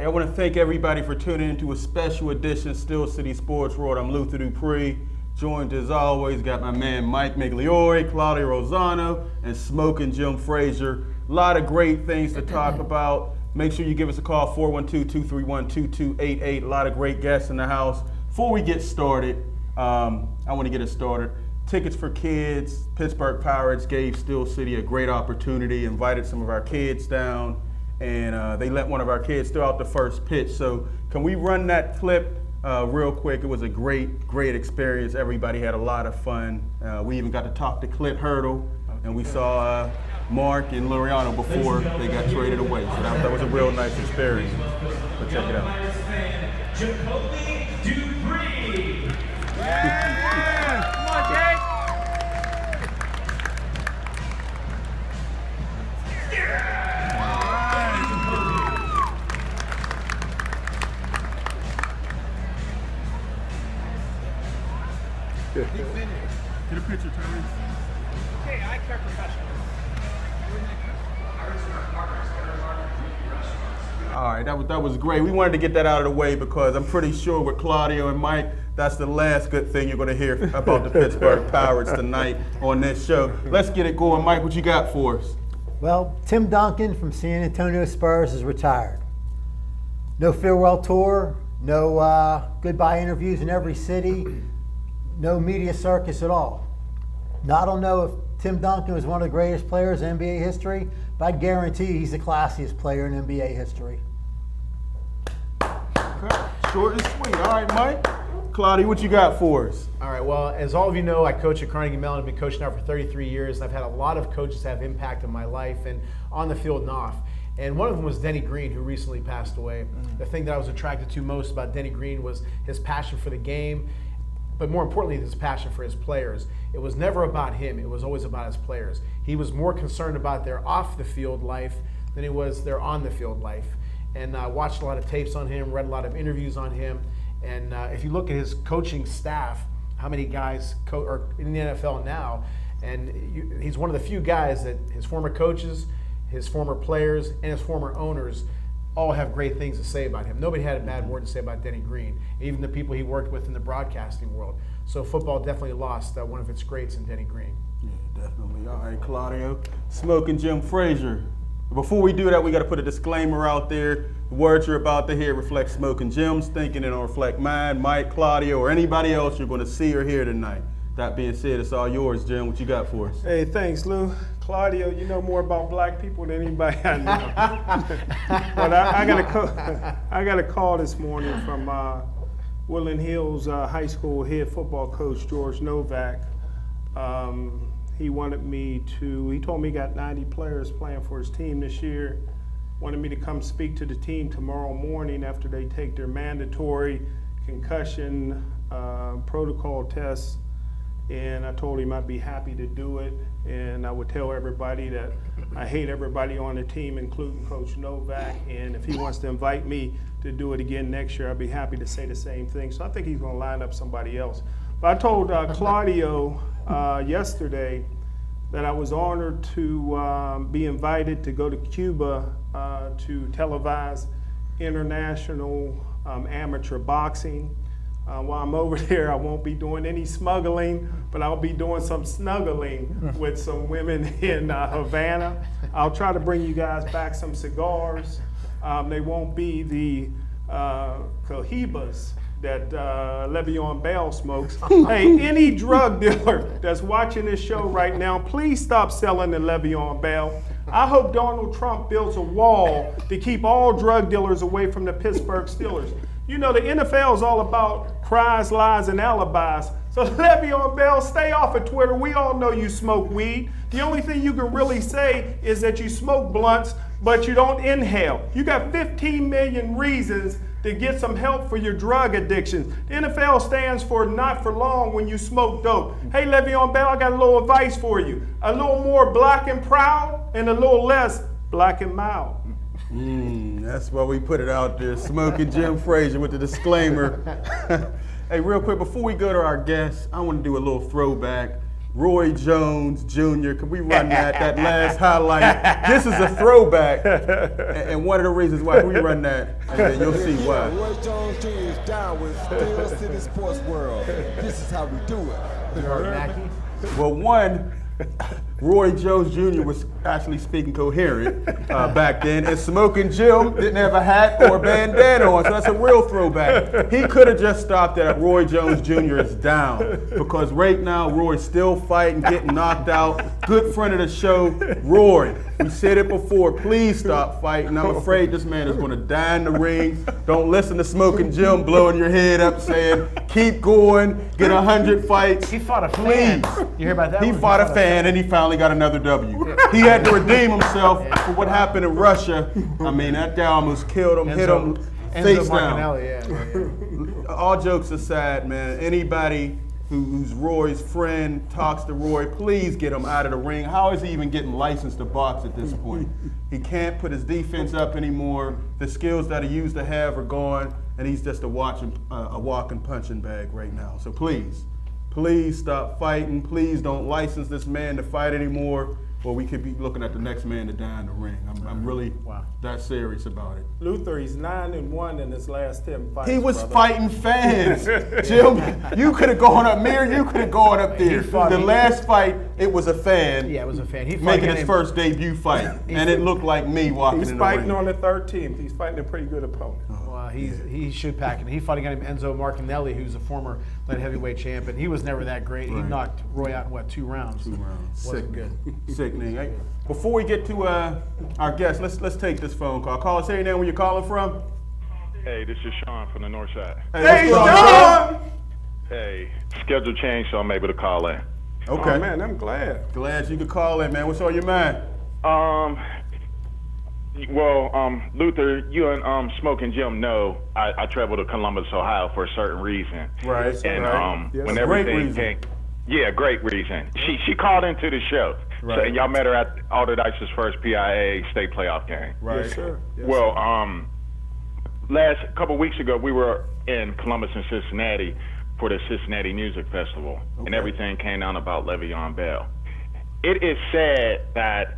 I want to thank everybody for tuning into a special edition of Steel City Sports World. I'm Luther Dupree, joined as always, got my man Mike Migliore, Claudio Rosano, and Smoking Jim Frazier. A lot of great things to talk about. Make sure you give us a call, 412-231-2288. A lot of great guests in the house. Before we get started, I want to get it started. Tickets for kids. Pittsburgh Pirates gave Steel City a great opportunity, invited some of our kids down, and they let one of our kids throw out the first pitch. So can we run that clip real quick? It was a great experience. Everybody had a lot of fun. We even got to talk to Clint Hurdle, and we saw Mark and Loriano before they got traded away. So that was a real nice experience. But check it out. Come on, Jake. Get a picture, Terry. Okay, I care professional. All right, that was great. We wanted to get that out of the way because I'm pretty sure with Claudio and Mike, that's the last good thing you're going to hear about the Pittsburgh Pirates tonight on this show. Let's get it going. Mike, what you got for us? Well, Tim Duncan from San Antonio Spurs is retired. No farewell tour, no goodbye interviews in every city, no media circus at all. Now, I don't know if Tim Duncan was one of the greatest players in NBA history, but I guarantee he's the classiest player in NBA history. Okay. Short and sweet. All right, Mike. Claudia, what you got for us? All right, well, as all of you know, I coach at Carnegie Mellon. I've been coaching now for 33 years. I've had a lot of coaches have impacted my life and on the field and off. And one of them was Denny Green, who recently passed away. The thing that I was attracted to most about Denny Green was his passion for the game, but more importantly, his passion for his players. It was never about him. It was always about his players. He was more concerned about their off-the-field life than he was their on-the-field life. And I watched a lot of tapes on him, read a lot of interviews on him. And if you look at his coaching staff, how many guys are in the NFL now, and he's one of the few guys that his former coaches, his former players, and his former owners all have great things to say about him. Nobody had a bad word to say about Denny Green, even the people he worked with in the broadcasting world. So football definitely lost one of its greats in Denny Green. Yeah, definitely. All right, Claudio. Smoking Jim Frazier. Before we do that, we got to put a disclaimer out there. The words you're about to hear reflect Smoking Jim's thinking and don't reflect mine, Mike, Claudio, or anybody else you're going to see or hear tonight. That being said, it's all yours, Jim. What you got for us? Hey, thanks, Lou. Claudio, you know more about black people than anybody I know. But I got a call this morning from Woodland Hills High School head football coach George Novak. He wanted me to, he told me he got 90 players playing for his team this year. Wanted me to come speak to the team tomorrow morning after they take their mandatory concussion protocol tests. And I told him I'd be happy to do it. And I would tell everybody that I hate everybody on the team, including Coach Novak. And if he wants to invite me to do it again next year, I'd be happy to say the same thing. So I think he's going to line up somebody else. But I told Claudio yesterday that I was honored to be invited to go to Cuba to televise international amateur boxing. While I'm over there, I won't be doing any smuggling, but I'll be doing some snuggling with some women in Havana. I'll try to bring you guys back some cigars. They won't be the Cohibas that Le'Veon Bell smokes. Hey, any drug dealer that's watching this show right now, please stop selling to Le'Veon Bell. I hope Donald Trump builds a wall to keep all drug dealers away from the Pittsburgh Steelers. You know, the NFL is all about cries, lies, and alibis. So Le'Veon Bell, stay off of Twitter. We all know you smoke weed. The only thing you can really say is that you smoke blunts, but you don't inhale. You got 15 million reasons to get some help for your drug addiction. The NFL stands for not for long when you smoke dope. Hey, Le'Veon Bell, I got a little advice for you. A little more black and proud and a little less black and mild. That's why we put it out there. Smoking Jim Frazier with the disclaimer. Hey, real quick, before we go to our guests, I want to do a little throwback. Roy Jones Jr. Can we run that last highlight? This is a throwback, and one of the reasons why we run that, and then you'll see why. Roy Jones Jr. is down with Steel City Sports World. This is how we do it. Well, one, Roy Jones Jr. was actually speaking coherent back then, and Smoking Jim didn't have a hat or a bandana on, so that's a real throwback. He could have just stopped at Roy Jones Jr. is down, because right now Roy's still fighting, getting knocked out. Good friend of the show, Roy. We said it before, please stop fighting. I'm afraid this man is going to die in the ring. Don't listen to Smoking Jim blowing your head up saying, keep going, get 100 fights. He fought a fan. You hear about that? He fought a fan and he finally got another W. He had to redeem himself for what happened in Russia. I mean, that guy almost killed him, hit him face down. All jokes aside, man, anybody who's Roy's friend, talks to Roy, please get him out of the ring. How is he even getting licensed to box at this point? He can't put his defense up anymore. The skills that he used to have are gone, and he's just a walking punching bag right now. So please stop fighting. Please don't license this man to fight anymore, or we could be looking at the next man to die in the ring. I'm really that serious about it. Luther, he's 9-1 in his last 10 fights. He was fighting fans. Jim, you could have gone up there. You could have gone up there. The last fight, it was a fan. Yeah, it was a fan. He making his first debut fight, and it looked like me walking in the ring. He's fighting on the 13th. He's fighting a pretty good opponent. Well, he should pack it. He fought against Enzo Martinelli, who's a former light heavyweight champion. He was never that great. He knocked Roy out in 2 rounds? 2 rounds. Wasn't good. Sickening. Hey, before we get to our guest, let's take this phone call. Call us. Say your name, where you're calling from. Hey, this is Sean from the North Side. Hey, Sean! Hey, schedule changed, so I'm able to call in. Okay. Oh, man, I'm glad. Glad you could call in, man. What's on your mind? Luther, you and Smoking Jim know I traveled to Columbus, Ohio for a certain reason. Right. And yes. when Great everything reason. came, great reason. She called into the show. Right. So, and y'all met her at Alderdice's first PIA state playoff game. Right. Yes, sir. Yes, Well, last couple weeks ago, we were in Columbus and Cincinnati for the Cincinnati Music Festival, and everything came down about Le'Veon Bell. It is sad that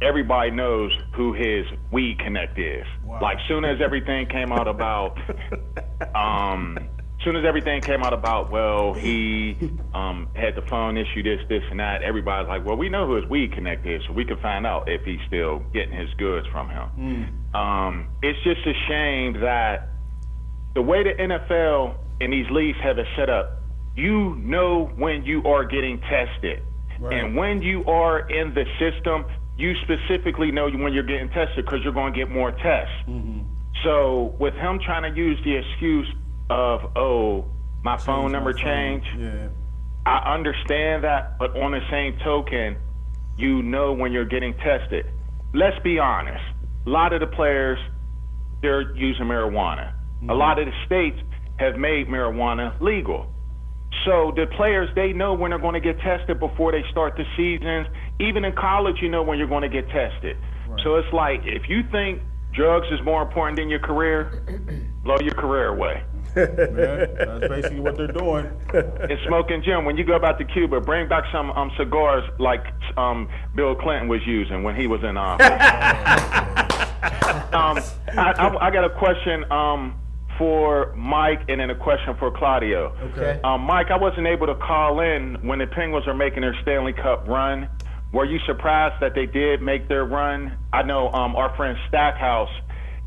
everybody knows who his weed connect is. Wow. Like, soon as everything came out about, well, he had the phone issue, this and that, everybody's like, well, we know who his weed connect is, so we can find out if he's still getting his goods from him. It's just a shame that the way the NFL and these leagues have it set up, you know when you are getting tested. Right. And when you are in the system, you specifically know when you're getting tested because you're going to get more tests. So with him trying to use the excuse of, my phone number changed, I understand that, but on the same token, you know when you're getting tested. Let's be honest. A lot of the players, they're using marijuana. A lot of the states have made marijuana legal. So the players, they know when they're going to get tested before they start the seasons. Even in college, you know when you're going to get tested. Right. So it's like, if you think drugs is more important than your career, blow your career away. That's basically what they're doing. And Smoking Jim, when you go back to Cuba, bring back some cigars like Bill Clinton was using when he was in office. I got a question for Mike and then a question for Claudio. Okay. Mike, I wasn't able to call in when the Penguins are making their Stanley Cup run. Were you surprised that they did make their run? I know our friend Stackhouse,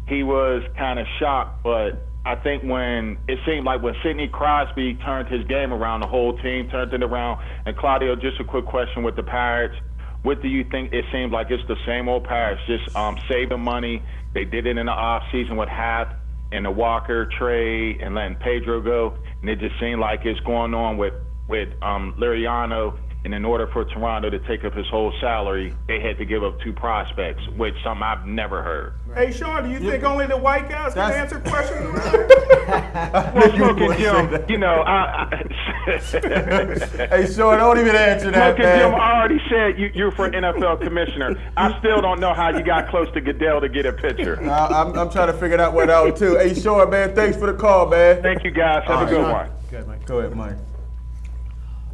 he was kind of shocked, but I think when it seemed like when Sidney Crosby turned his game around, the whole team turned it around. And Claudio, just a quick question with the Pirates. What do you think? It seems like it's the same old Pirates, just saving money. They did it in the off season with Hap and the Walker trade and letting Pedro go, and it just seemed like it's going on with Liriano. And in order for Toronto to take up his whole salary, they had to give up 2 prospects, which something I've never heard. Hey, Sean, do you think only the white guys can answer questions? Well, Smoking Jim, you know, Hey, Sean, don't even answer that, Smoking man. Jim, I already said you're for NFL commissioner. I still don't know how you got close to Goodell to get a picture. I'm trying to figure that one out, too. Hey, Sean, man, thanks for the call, man. Thank you, guys. Have a good one. Good, Mike. Go ahead, Mike.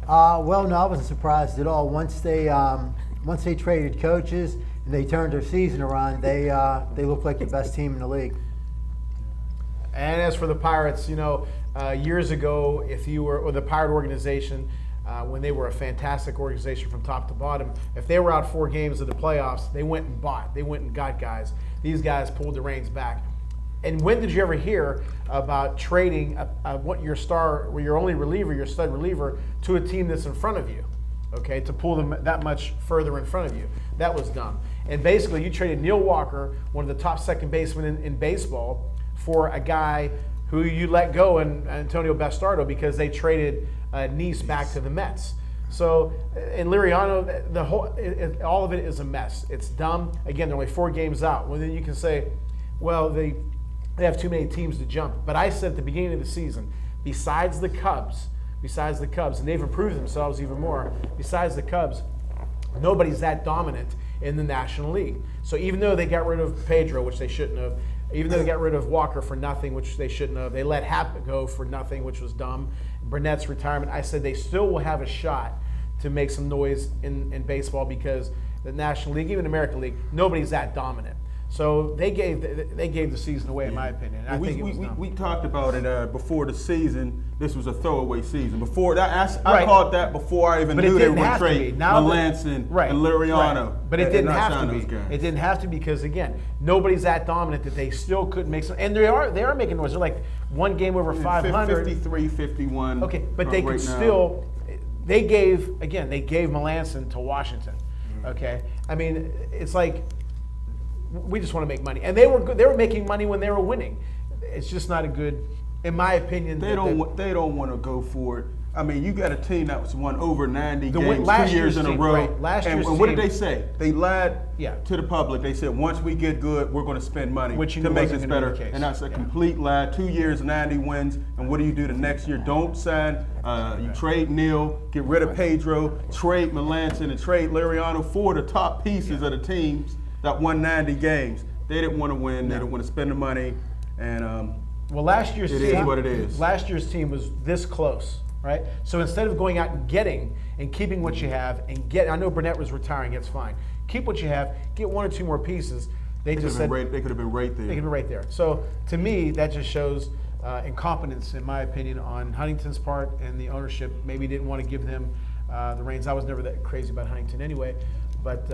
Well, no, I wasn't surprised at all. Once they traded coaches and they turned their season around, they looked like the best team in the league. And as for the Pirates, years ago, if you were, or the Pirate organization, when they were a fantastic organization from top to bottom, if they were out 4 games of the playoffs, they went and got guys. These guys pulled the reins back. And when did you ever hear about trading what your star, or your only reliever, your stud reliever, to a team that's in front of you? Okay, to pull them that much further in front of you. That was dumb. And basically, you traded Neil Walker, one of the top second basemen in baseball, for a guy who you let go, and Antonio Bastardo, because they traded Nice back to the Mets. So in Liriano, the whole all of it is a mess. It's dumb. Again, they're only 4 games out. Well, then you can say, well, they have too many teams to jump. But I said at the beginning of the season, besides the Cubs, and they've improved themselves even more, besides the Cubs, nobody's that dominant in the National League. So even though they got rid of Pedro, which they shouldn't have, even though they got rid of Walker for nothing, which they shouldn't have, they let Happ go for nothing, which was dumb, Burnett's retirement, I said they still will have a shot to make some noise in baseball, because the National League, even the American League, nobody's that dominant. So they gave the season away, in my opinion. I think it was dumb. We talked about it before the season. This was a throwaway season. Before that, I called that before I even knew they were going to trade Melanson and Liriano. Right. But it didn't have to be. It didn't have to, because again, nobody's that dominant that they still couldn't make some. And they are making noise. They're like 1 game over 500. 53, 51. Okay, but they could still. They gave Melanson to Washington. Okay, I mean, it's like, we just want to make money, and they were good. They were making money when they were winning. It's just not a good, in my opinion. They don't want to go for it. I mean, you got a team that was won over 90 games 2 years in a row. Right. Last year's and what did they say? They lied to the public. They said, once we get good, we're going to spend money to make this better. And that's a complete lie. 2 years, 90 wins. And what do you do the next year? Don't sign. You trade Neil, get rid of Pedro, trade Melanson, and trade Liriano, 4 of the top pieces of the teams that won 90 games. They didn't want to win. They didn't want to spend the money. And well, last year's team is what it is. Last year's team was this close. Right? So instead of going out and getting and keeping what you have I know Burnett was retiring, it's fine. Keep what you have, get 1 or 2 more pieces. They just said they could have been right there. They could have been right there. So to me, that just shows incompetence, in my opinion, on Huntington's part, and the ownership maybe didn't want to give them the reins. I was never that crazy about Huntington anyway. But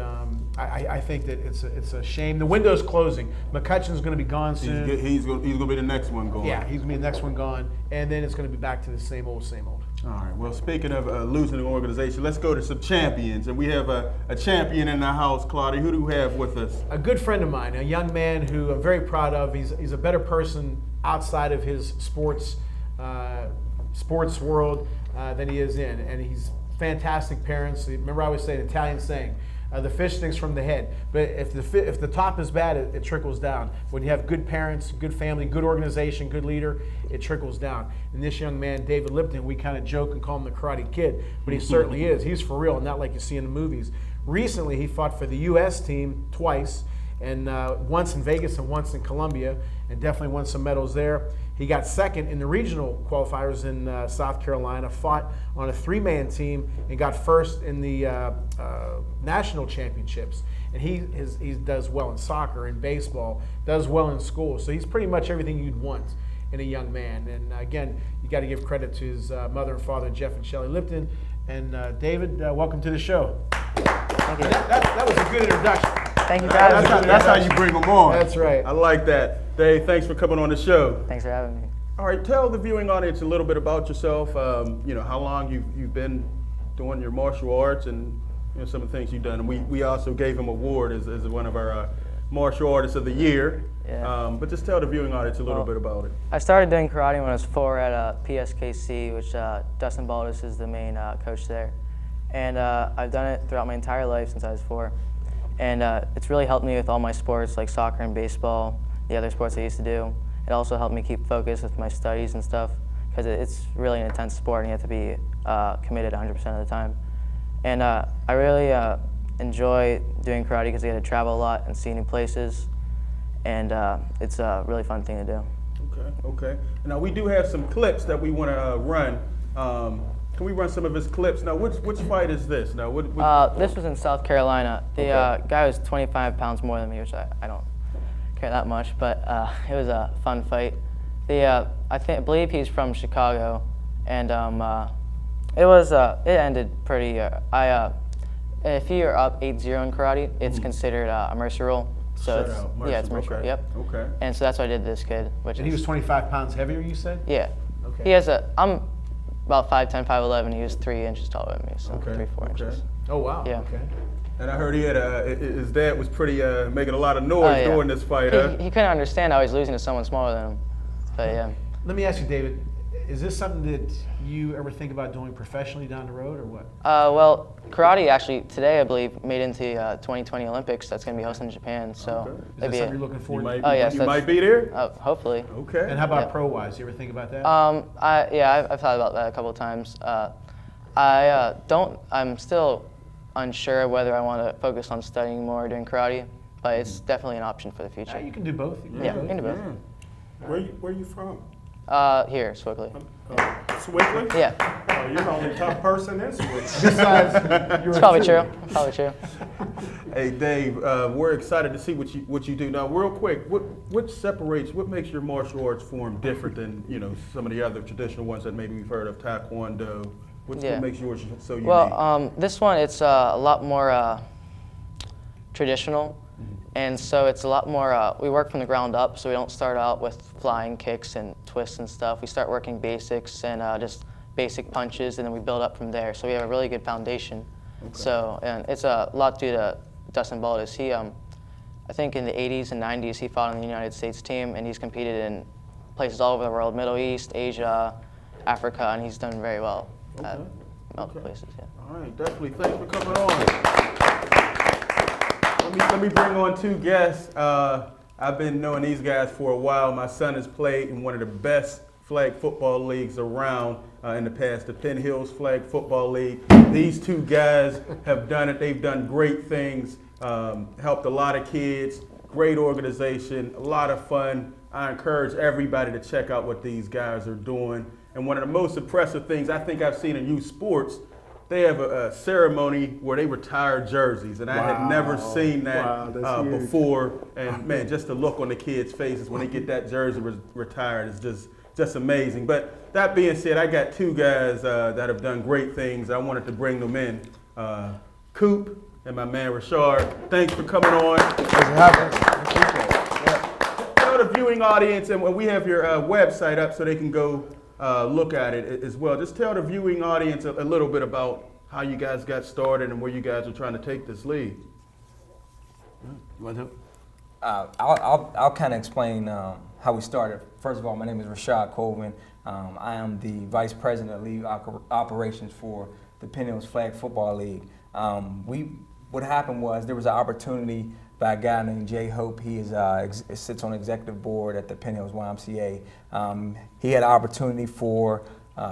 I think that it's a shame. The window's closing. McCutcheon's going to be gone soon. He's going to be the next one gone. Yeah, he's going to be the next one gone. And then it's going to be back to the same old, same old. All right. Well, speaking of losing an organization, let's go to some champions. And we have a champion in the house, Claudia. Who do we have with us? A good friend of mine, a young man who I'm very proud of. He's a better person outside of his sports world than he is in. And he's fantastic parents. Remember I always say an Italian saying, the fish stinks from the head. But if the top is bad, it trickles down. When you have good parents, good family, good organization, good leader, it trickles down. And this young man, David Lipton, we kind of joke and call him the Karate Kid, but he certainly is. He's for real, not like you see in the movies. Recently, he fought for the U.S. team twice, and once in Vegas and once in Colombia, and definitely won some medals there. He got second in the regional qualifiers in South Carolina, fought on a 3-man team, and got first in the national championships. And he does well in soccer and baseball, does well in school. So he's pretty much everything you'd want in a young man. And again, you got to give credit to his mother and father, Jeff and Shelley Lipton. And David, welcome to the show. Thank you. That was a good introduction. Thank you for having me. That's how you bring them on. That's right. I like that. Dave, thanks for coming on the show. Thanks for having me. All right, tell the viewing audience a little bit about yourself. How long you've been doing your martial arts, and some of the things you've done. And we also gave him an award as one of our martial artists of the year. Yeah. But just tell the viewing audience a little bit about it. I started doing karate when I was 4 at PSKC, which Dustin Baldus is the main coach there. And I've done it throughout my entire life since I was 4. And it's really helped me with all my sports, like soccer and baseball, the other sports I used to do. It also helped me keep focused with my studies and stuff, because it's really an intense sport and you have to be committed 100% of the time. And I really enjoy doing karate because I get to travel a lot and see new places, and it's a really fun thing to do. Okay. Now we do have some clips that we want to run. Can we run some of his clips? Now, which fight is this? Now, This was in South Carolina. The guy was 25 pounds more than me, which I don't care that much, but it was a fun fight. I believe he's from Chicago, and it ended pretty. If you're up 8-0 in karate, it's considered a mercy roll. So it's mercy roll. Yep. Okay. And so that's what I did to this kid. And he was 25 pounds heavier, you said? Yeah. Okay. He has I'm about 5'10", 5'11". He was 3 inches taller than me, so 3-4 inches. Oh wow. Yeah. Okay. And I heard he had his dad was pretty making a lot of noise during this fight. He couldn't understand how he's losing to someone smaller than him. But yeah. Let me ask you, David, is this something that you ever think about doing professionally down the road, or what? Well, karate actually today, I believe, made into 2020 Olympics. That's going to be hosted in Japan. So Is that something you're looking forward to? Yes, you might be there. Hopefully. Okay. And how about pro-wise? You ever think about that? I've thought about that a couple of times. I'm still unsure whether I want to focus on studying more or doing karate, but it's definitely an option for the future. You can do both. You You can do both. Where you from? Here, Swickley. Swickley? Yeah. Oh, you're the only tough person in Swickley. It's probably true. Probably true. Hey Dave, we're excited to see what you do now. Real quick, what makes your martial arts form different than some of the other traditional ones that maybe we've heard of, Taekwondo? What makes yours so unique? Well, this one it's a lot more traditional, and so it's a lot more. We work from the ground up, so we don't start out with flying kicks and twists and stuff. We start working basics and just basic punches, and then we build up from there. So we have a really good foundation. Okay. So, and it's a lot due to Dustin Baldus. He, I think in the 80s and 90s, he fought on the United States team, and he's competed in places all over the world, Middle East, Asia, Africa, and he's done very well at multiple places. Yeah. All right, definitely. Thanks for coming on. Let me bring on two guests. I've been knowing these guys for a while. My son has played in one of the best flag football leagues around in the past, the Penn Hills Flag Football League. These two guys have done it. They've done great things, helped a lot of kids, great organization, a lot of fun. I encourage everybody to check out what these guys are doing. And one of the most impressive things I think I've seen in youth sports, they have a ceremony where they retire jerseys, and I had never seen that before. And man, just the look on the kids' faces when they get that jersey retired is just amazing. But that being said, I got two guys that have done great things. I wanted to bring them in. Coop and my man Rashad. Thanks for coming on. Thanks for having us. Tell the viewing audience, and we have your website up so they can go look at it as well. Just tell the viewing audience a little bit about how you guys got started and where you guys are trying to take this league. You want to? I'll kind of explain how we started. First of all, my name is Rashad Colvin. I am the Vice President of League Operations for the Penn Hills Flag Football League. What happened was there was an opportunity by a guy named Jay Hope. He sits on the executive board at the Penn Hills YMCA. He had an opportunity for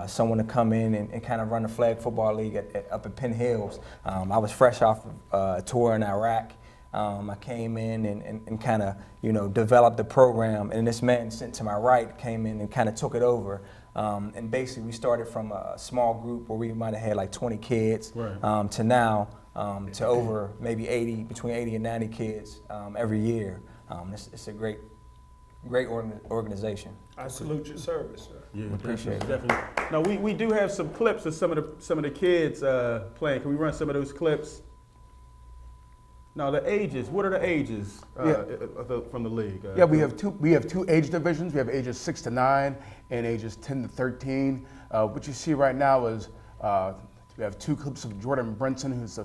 someone to come in and kind of run the flag football league up at Penn Hills. I was fresh off a tour in Iraq. I came in and kind of developed the program, and this man sitting to my right came in and kind of took it over. And basically we started from a small group where we might have had like 20 kids to now to over maybe between 80 and 90 kids every year. It's a great organization. I salute your service, sir. Yeah, appreciate it. Definitely. Now we do have some clips of some of the kids playing. Can we run some of those clips? Now the ages. What are the ages from the league? Yeah, we have two age divisions. We have ages 6 to 9 and ages 10 to 13. What you see right now is we have two clips of Jordan Brinson, who's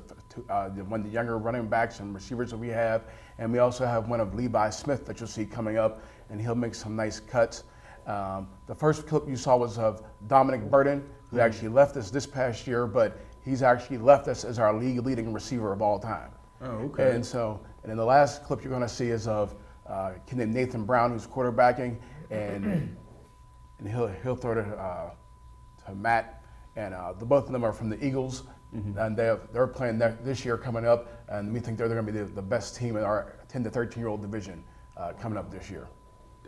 one of the younger running backs and receivers that we have, and we also have one of Levi Smith that you'll see coming up, and he'll make some nice cuts. The first clip you saw was of Dominic Burden, who actually left us this past year, but he's actually left us as our league leading receiver of all time. Oh, okay. And then the last clip you're going to see is of a kid named Nathan Brown, who's quarterbacking, and he'll throw to Matt. And the both of them are from the Eagles, and they're playing this year coming up, and we think they're going to be the best team in our 10 to 13-year-old division coming up this year.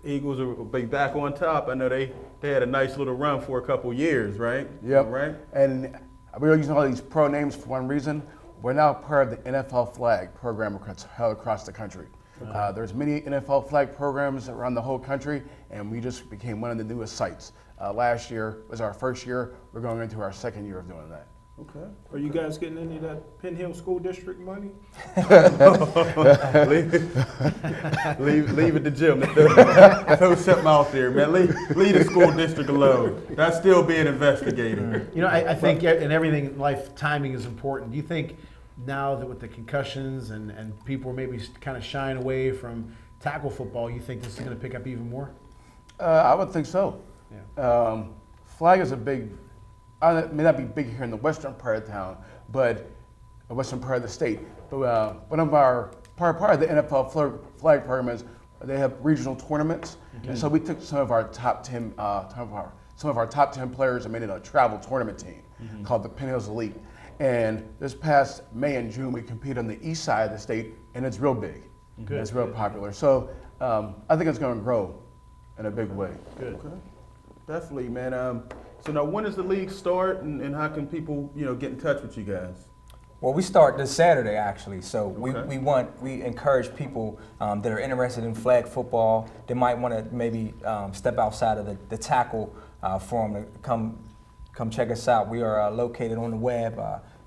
Eagles will be back on top. I know they had a nice little run for a couple years, right? Yep. Right. And we're using all these pro names for one reason. We're now part of the NFL flag program held across the country. There's many NFL flag programs around the whole country, and we just became one of the newest sites. Last year was our first year. We're going into our second year of doing that. Okay. Are you guys getting any of that Penn Hill School District money? leave it to Jim. Throw something out there, man. Leave the school district alone. That's still being investigated. You know, I think in everything in life, timing is important. Do you think now that with the concussions and people are maybe kind of shying away from tackle football, you think this is going to pick up even more? I would think so. Yeah. Flag is a big, it may not be big here in the western part of town, but the western part of the state. But one of our part of the NFL flag program is they have regional tournaments, and so we took some of our top 10 players and made it a travel tournament team called the Penn Hills Elite. And this past May and June, we competed on the east side of the state, and it's real big. Good. It's real popular. So I think it's going to grow in a big way. Good. Okay. Definitely, man. So now, when does the league start, and how can people, get in touch with you guys? Well, we start this Saturday, actually. So we encourage people that are interested in flag football. They might want to maybe step outside of the tackle forum to come check us out. We are located on the web,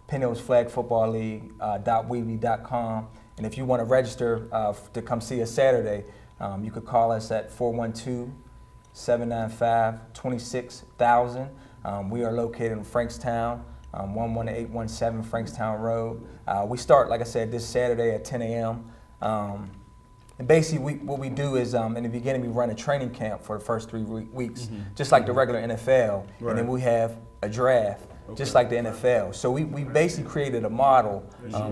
Penn Hills Flag Football League .weebly.com. And if you want to register to come see us Saturday, you could call us at 412-795-26,000. We are located in Frankstown, 11817 Frankstown Road. We start, like I said, this Saturday at 10 a.m. And basically, what we do is, in the beginning, we run a training camp for the first 3 weeks, just like the regular NFL. Right. And then we have a draft, just like the NFL. So we basically created a model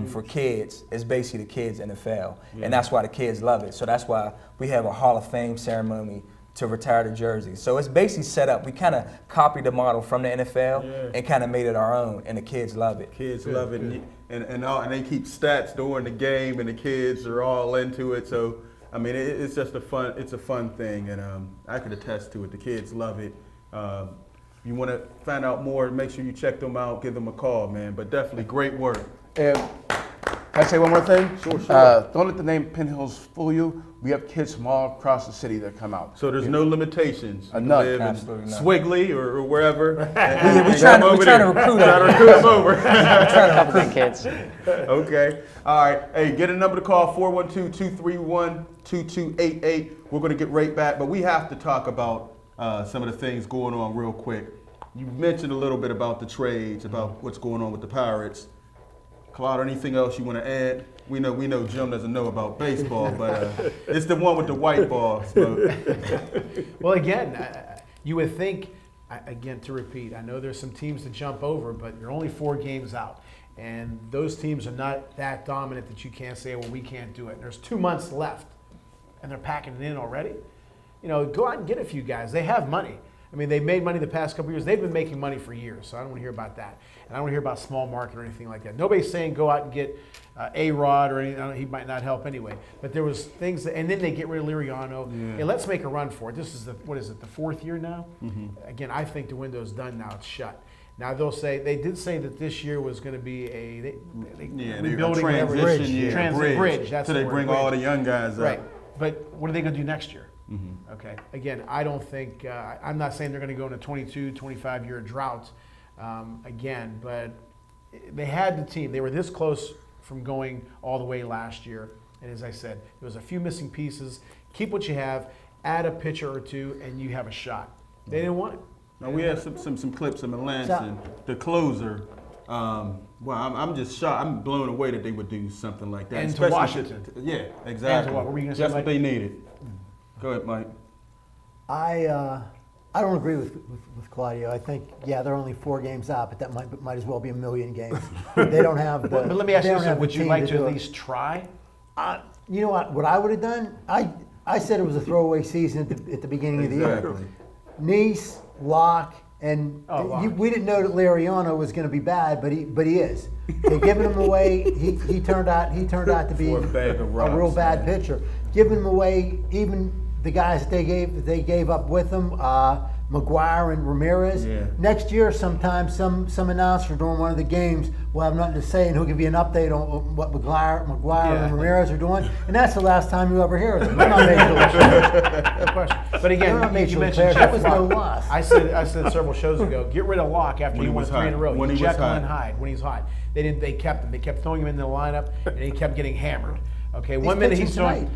for kids. It's basically the kids' NFL. Yeah. And that's why the kids love it. So that's why we have a Hall of Fame ceremony to retire the jersey. So it's basically set up. We kind of copied the model from the NFL and kind of made it our own, and the kids love it. Kids love it, and they keep stats during the game, and the kids are all into it. So I mean, it's just a fun thing, and I could attest to it. The kids love it. You want to find out more, make sure you check them out, give them a call, man. But definitely great work. And can I say one more thing? Sure. Don't let the name Penn Hills fool you. We have kids from all across the city that come out. So there's no limitations. None. Live Absolutely in not. Swigley or wherever. We're trying to recruit them over. We're trying to help the kids. Okay. All right. Hey, get a number to call, 412-231-2288. We're going to get right back, but we have to talk about some of the things going on real quick. You mentioned a little bit about the trades, about what's going on with the Pirates. Claude, anything else you want to add? We know Jim doesn't know about baseball, but it's the one with the white ball. So. Well, again, you would think, again, to repeat, I know there's some teams to jump over, but you're only 4 games out. And those teams are not that dominant that you can't say, well, we can't do it. And there's 2 months left, and they're packing it in already. Go out and get a few guys. They have money. I mean, they've made money the past couple years. They've been making money for years, so I don't want to hear about that. And I don't want to hear about small market or anything like that. Nobody's saying go out and get A-Rod or anything. He might not help anyway. But there was things, and then they get rid of Liriano. Yeah. Hey, let's make a run for it. This is the 4th year now? Mm-hmm. Again, I think the window's done now. It's shut. Now they did say that this year was going to be a rebuilding bridge. That's so they bring all the young guys up. Right. But what are they going to do next year? Mm-hmm. Okay. Again, I don't think, I'm not saying they're going to go in a 22, 25-year drought again, but they had the team. They were this close from going all the way last year. And as I said, there was a few missing pieces. Keep what you have, add a pitcher or two, and you have a shot. They didn't want it. Now, we have some clips of Melanson, the closer. Well, I'm just shocked. I'm blown away that they would do something like that. And to Washington. Yeah, exactly. And to what? What were you going to say, That's Mike? what they needed. Go ahead, Mike. I don't agree with Claudio. I think, they're only 4 games out, but that might as well be a million games. They don't have the. But let me ask you this: would you like to at least try? You know what? What I would have done? I said it was a throwaway season at the beginning of the year. Nice, Locke, and we didn't know that Liriano was going to be bad, but he is. They're giving him away. He turned out to be a real bad pitcher. Giving him away, even the guys that they gave up with them, McGuire and Ramirez. Yeah. Next year, sometime, some announcer during one of the games will have nothing to say, and he'll give you an update on what McGuire and Ramirez are doing, and that's the last time you ever hear of them. They're not Major League players. No question. But again, They're not Major you League mentioned players. Jeff That was no Locke. loss. I said several shows ago, get rid of Locke after When he he won was 3 in a hot. row. When You he was Jekyll hot. and Hyde when he's hot. They kept him. They kept throwing him in the lineup, and he kept getting hammered. Okay, one minute he's throwing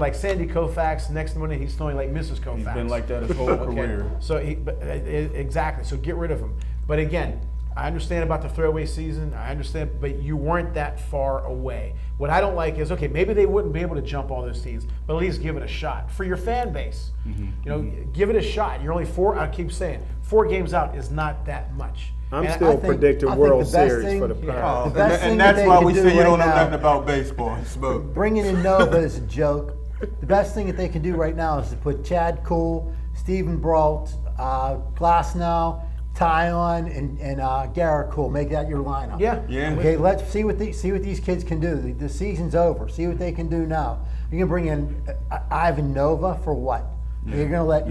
like Sandy Koufax. Next minute he's throwing like Mrs. Koufax. He's been like that his whole career. So exactly. So get rid of him. But again, I understand about the throwaway season. I understand, but you weren't that far away. What I don't like is, okay, maybe they wouldn't be able to jump all those teams, but at least give it a shot for your fan base. Give it a shot. You're only 4. I keep saying 4 games out is not that much. I'm And still I predicting think World the best Series thing- for the Pirates. The best thing And that that's they why could we do say you right don't know now- nothing about baseball. Smoke. Bringing in Nova is a joke. The best thing that they can do right now is to put Chad Kuhl, Stephen Brault, Glasnow, Tyon, and Garrett Kuhl. Make that your lineup. Yeah. Okay, let's see what these kids can do. The season's over. See what they can do now. You're gonna bring in Ivan Nova for what? You're gonna let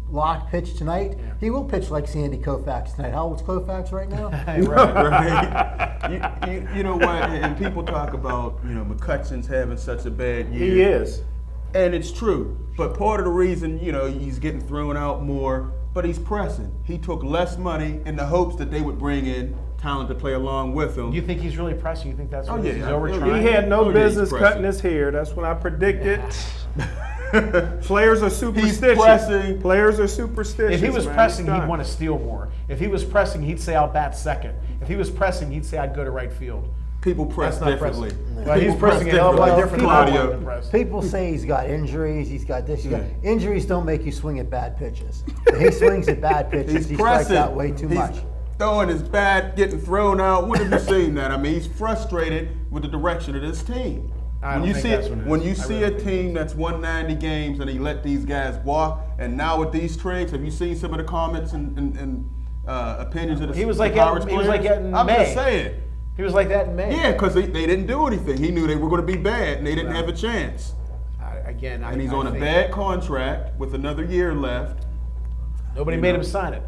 Locke pitch tonight. Yeah. He will pitch like Sandy Koufax tonight. How old's Koufax right now? Right. You know what? And people talk about McCutcheon's having such a bad year. He is. And it's true. But part of the reason, he's getting thrown out more, but he's pressing. He took less money in the hopes that they would bring in talent to play along with him. You think he's really pressing? You think that's what yeah. he's over He trying? He had no he's business pressing. cutting his hair. That's when I predicted. Players are superstitious. pressing. Players are superstitious. If he was man. pressing, It's he'd done. want to steal more. If he was pressing, he'd say I'll bat second. If he was pressing, he'd say I'd go to right field. People press That's not differently. pressing. Well, he's pressing a hell of a lot different than I wanted to press. People say he's got injuries, he's got this, injuries don't make you swing at bad pitches. When he swings at bad pitches, he strikes pressing. out way too He's much. Throwing his bat, getting thrown out. When have you seen that? I mean, he's frustrated with the direction of this team. I don't think that's what it is. When you I see really a don't. team that's won 90 games and he let these guys walk, and now with these trades, have you seen some of the comments and opinions of the He was like Pirates that. He was like players? that in I'm May. just saying. He was like that in May. Yeah, because they didn't do anything. He knew they were going to be bad, and they didn't have a chance. And he's on a bad contract with another year left. Nobody made him sign it.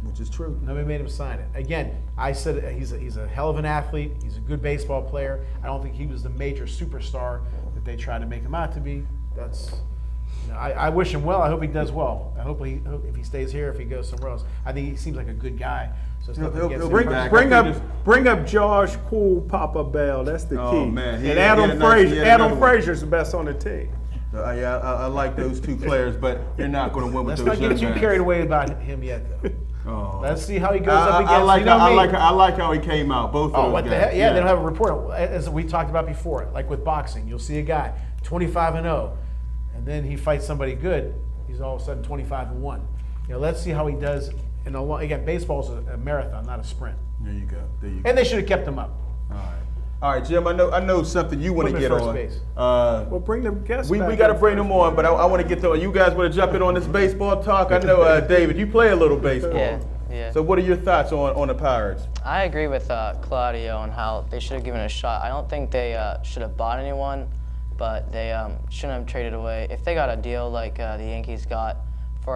Which is true. Nobody made him sign it. Again, I said he's a hell of an athlete. He's a good baseball player. I don't think he was the major superstar that they tried to make him out to be. That's, I wish him well. I hope he does well. I hope if he stays here, if he goes somewhere else. I think he seems like a good guy. So it's nothing against him. Bring up Josh Cool, Papa Bell. That's the key. Oh, man. And Adam Frazier's the best on the team. I like those two players, but you're not going to win with Let's those not get young too guys. carried away about him yet, though. Oh. Let's see how he goes up against. I like how he came out. Both of those what guys. the heck? Yeah, they don't have a report. As we talked about before, like with boxing, you'll see a guy 25-0, and then he fights somebody good. He's all of a sudden 25-1. Let's see how he does. Again, baseball's a marathon, not a sprint. There you go. And they should have kept him up. All right, Jim. I know something you want to Put him get at first on. base. Well, bring them guests. We back got to in bring first them on, but I want to get to. You guys want to jump in on this baseball talk? I know, David, you play a little baseball. Yeah. So what are your thoughts on the Pirates? I agree with Claudio on how they should have given it a shot. I don't think they should have bought anyone, but they shouldn't have traded away. If they got a deal like the Yankees got for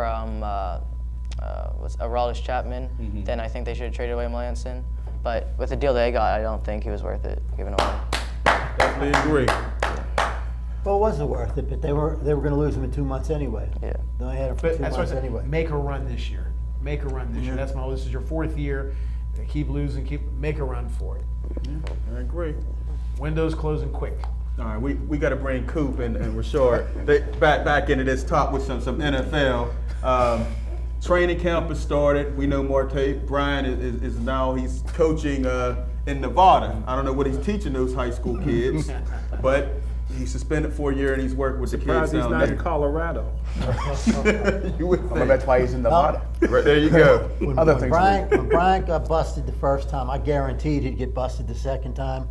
Aroldis Chapman, then I think they should have traded away Melanson. But with the deal they got, I don't think he was worth it giving away. Definitely agree. Well, it wasn't worth it, but they were going to lose him in 2 months anyway. Yeah. They only had him for But 2 that's what I months said. anyway. Make a run this year. Make a run this year. That's my. This is your 4th year. Keep losing. Make a run for it. I agree. Windows closing quick. All right, we got to bring Coop and Rashad back into this talk with some NFL. Training camp has started. We know Marte Bryan is now he's coaching in Nevada. I don't know what he's teaching those high school kids, but he's suspended for a year and he's working with the kids Surprised he's down not in there. Colorado. You would Well, think. that's why he's in Nevada. Right there you go. When Bryant got busted the first time, I guaranteed he'd get busted the second time.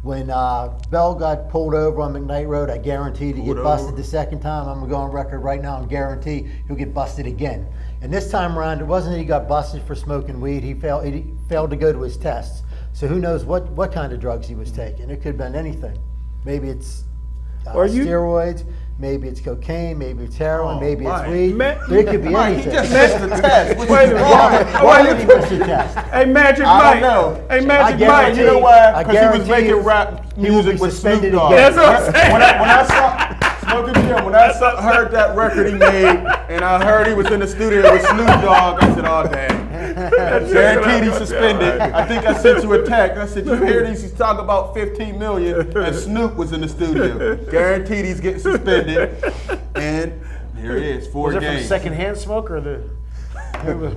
When Bell got pulled over on McKnight Road, I guaranteed he'd get busted the second time. I'm going to go on record right now and guarantee he'll get busted again. And this time around, it wasn't that he got busted for smoking weed. He failed to go to his tests. So who knows what kind of drugs he was taking. It could have been anything. Maybe it's steroids. Maybe it's cocaine, maybe it's heroin, maybe it's weed. Man, There could be Mike, anything. he just missed the test. Wait a minute. Why would he miss the test? Hey, Magic I Mike. don't know. Hey, Magic I Mike. guarantee- You know why? I Because he was guarantee making you rap he will music be with Snoop suspended Dogg. again. That's what I'm saying. When I saw Smoking Jim, when I heard that record he made, and I heard he was in the studio with Snoop Dogg, I said, "Oh damn." Guaranteed he's suspended. I think I sent you a text. I said, "You hear these? He's talking about 15 million, and Snoop was in the studio. Guaranteed he's getting suspended." And here it is, 4 Was it games. from secondhand smoke or the?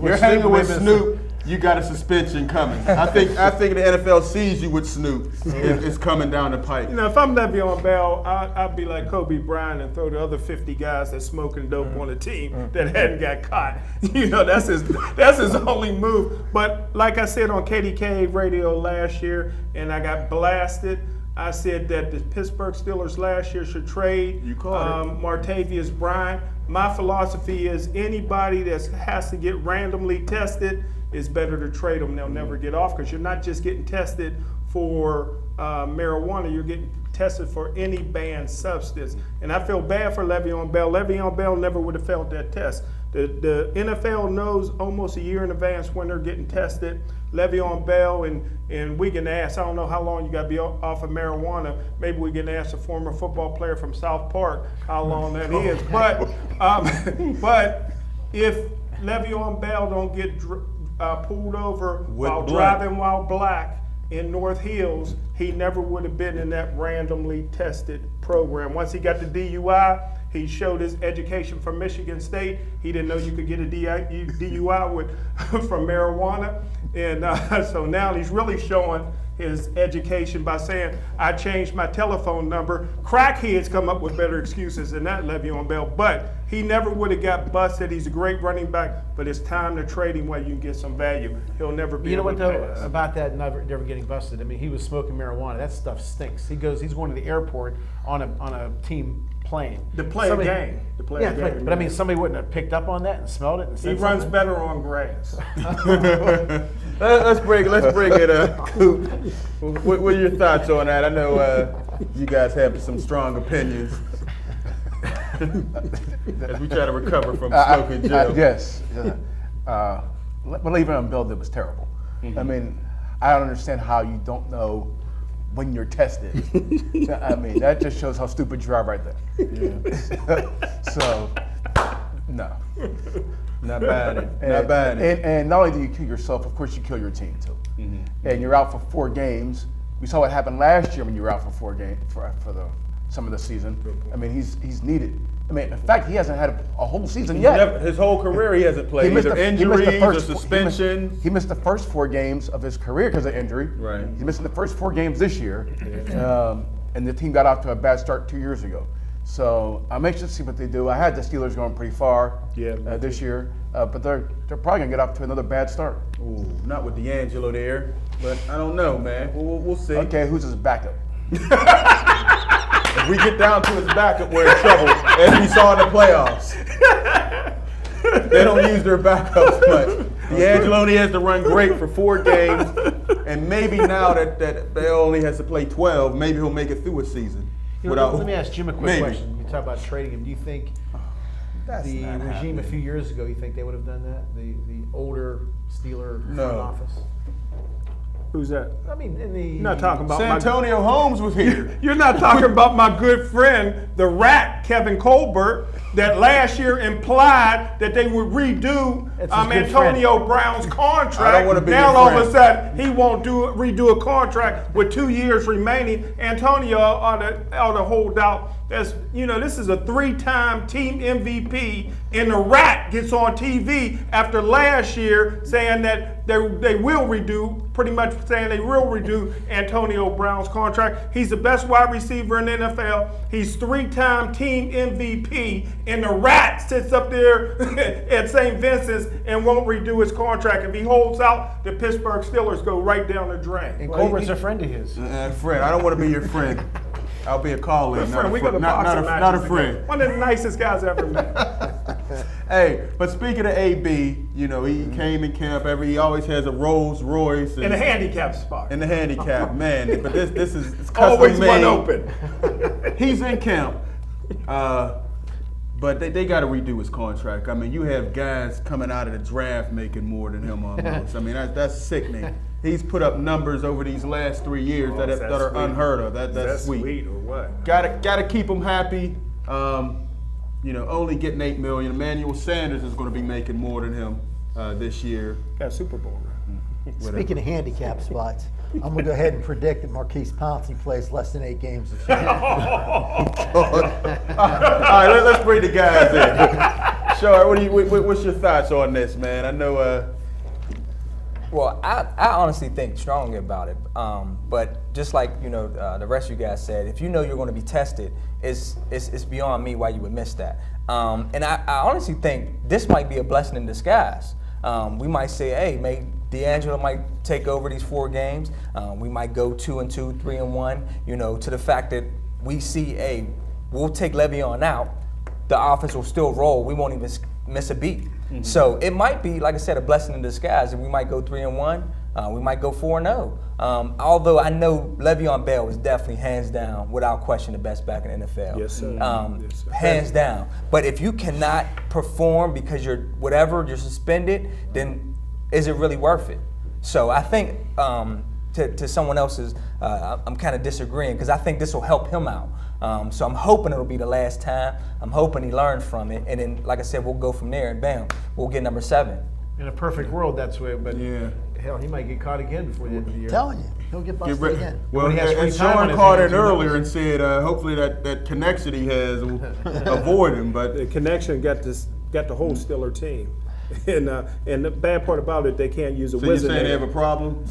You're hanging with Snoop. You got a suspension coming. I think the NFL sees you with Snoop. It's coming down the pipe. You know, if I'm Le'Veon Bell, I'd be like Kobe Bryant and throw the other 50 guys that's smoking dope on the team that hadn't got caught. You know, that's his only move. But like I said on KDK radio last year, and I got blasted. I said that the Pittsburgh Steelers last year should trade Martavius Bryant. My philosophy is anybody that has to get randomly tested, it's better to trade them. They'll never get off because you're not just getting tested for marijuana, you're getting tested for any banned substance. And I feel bad for Le'Veon Bell. Le'Veon Bell never would have failed that test. The NFL knows almost a year in advance when they're getting tested. Le'Veon Bell, and we can ask, I don't know how long you got to be off of marijuana. Maybe we can ask a former football player from South Park how long that is. But if Le'Veon Bell don't get pulled over while driving while black in North Hills, he never would have been in that randomly tested program. Once he got the DUI, he showed his education from Michigan State. He didn't know you could get a DUI from marijuana. And so now he's really showing his education by saying, I changed my telephone number. Crackheads come up with better excuses than that, Le'Veon Bell. But he never would have got busted. He's a great running back, but it's time to trade him where you can get some value. He'll never be able to pass. About that never getting busted? I mean, he was smoking marijuana. That stuff stinks. He's going to the airport on a team plane. To play a game. But I mean, somebody wouldn't have picked up on that and smelled it and said he runs something? better on grass. Let's bring it up. Coop, what are your thoughts on that? I know you guys have some strong opinions as we try to recover from smoking Joe. Yes. What Le'Veon Bell did was terrible. I mean, I don't understand how you don't know when you're tested. I mean, that just shows how stupid you are right there. Yeah. So, no. Not bad. And not only do you kill yourself, of course you kill your team too. And you're out for 4 games. We saw what happened last year when you were out for 4 games for some of the season. I mean, he's needed. I mean, in fact, he hasn't had a whole season yet. His whole career he hasn't played. Either injuries or suspensions. He missed the first 4 games of his career because of injury. Right. He's missing the first 4 games this year. And the team got off to a bad start 2 years ago. So I'm anxious to see what they do. I had the Steelers going pretty far this year, but they're probably gonna get off to another bad start. Ooh, not with D'Angelo there, but I don't know, man. We'll see. Okay, who's his backup? If we get down to his backup, we're in trouble, as we saw in the playoffs. They don't use their backups much. D'Angelo only has to run great for 4 games, and maybe now that Bell only has to play 12, maybe he'll make it through a season. Let me ask Jim a quick question. You talk about trading him. Do you think the regime a few years ago, you think they would have done that? The older Steeler front office? Who's that? I mean, you're not talking about Santonio Holmes was here. You're not talking about my good friend, the rat, Kevin Colbert, that last year implied that they would redo Antonio Brown's contract. I don't want to be now your all friend. of a sudden he won't redo a contract with 2 years remaining. Antonio ought to hold out. This is a 3-time team MVP, and the rat gets on TV after last year saying that they will redo, pretty much saying they will redo Antonio Brown's contract. He's the best wide receiver in the NFL. He's 3-time team MVP, and the rat sits up there at St. Vincent's and won't redo his contract. If he holds out, the Pittsburgh Steelers go right down the drain. And Colbert's a friend of his. Friend, I don't want to be your friend. I'll be a colleague, not a friend. One of the nicest guys I ever met. Hey, but speaking of AB, you know, he came in camp he always has a Rolls Royce. In the handicap spot. In the handicap, man. But this is it's always custom made. one open. He's in camp. But they got to redo his contract. I mean, you have guys coming out of the draft making more than him almost. I mean, that's sickening. He's put up numbers over these last 3 years that are unheard of. That's sweet. Or what? Gotta keep him happy. You know, only getting $8 million. Emmanuel Sanders is going to be making more than him this year. Got a Super Bowl. Speaking of handicap spots, I'm going to go ahead and predict that Marquise Pouncey plays less than 8 games this year. All right, let's bring the guys in. Sure, what's your thoughts on this, man? I know. Well, I honestly think strongly about it. But just like the rest of you guys said, if you know you're going to be tested, it's beyond me why you would miss that. And I honestly think this might be a blessing in disguise. We might say, hey, D'Angelo might take over these 4 games. We might go 2-2, 3-1. To the fact that we see, hey, we'll take Le'Veon out, the offense will still roll. We won't even miss a beat. Mm-hmm. So it might be, like I said, a blessing in disguise. And we might go 3-1. We might go 4-0. Although I know Le'Veon Bell is definitely hands down, without question, the best back in the NFL. Yes, sir. Yes, sir. Hands down. But if you cannot perform because you're suspended, then is it really worth it? So I think to someone else's, I'm kind of disagreeing because I think this will help him out. So I'm hoping it'll be the last time. I'm hoping he learns from it, and then, like I said, we'll go from there, and bam, we'll get number 7. In a perfect world, that's way. But yeah, hell, he might get caught again before the end of the year. Telling you, he'll get busted again. Well, and Sean caught it earlier and said, hopefully that connection he has will avoid him. But the connection got the whole Steeler team. And the bad part about it, they can't use a wizard. So you're saying they have a problem?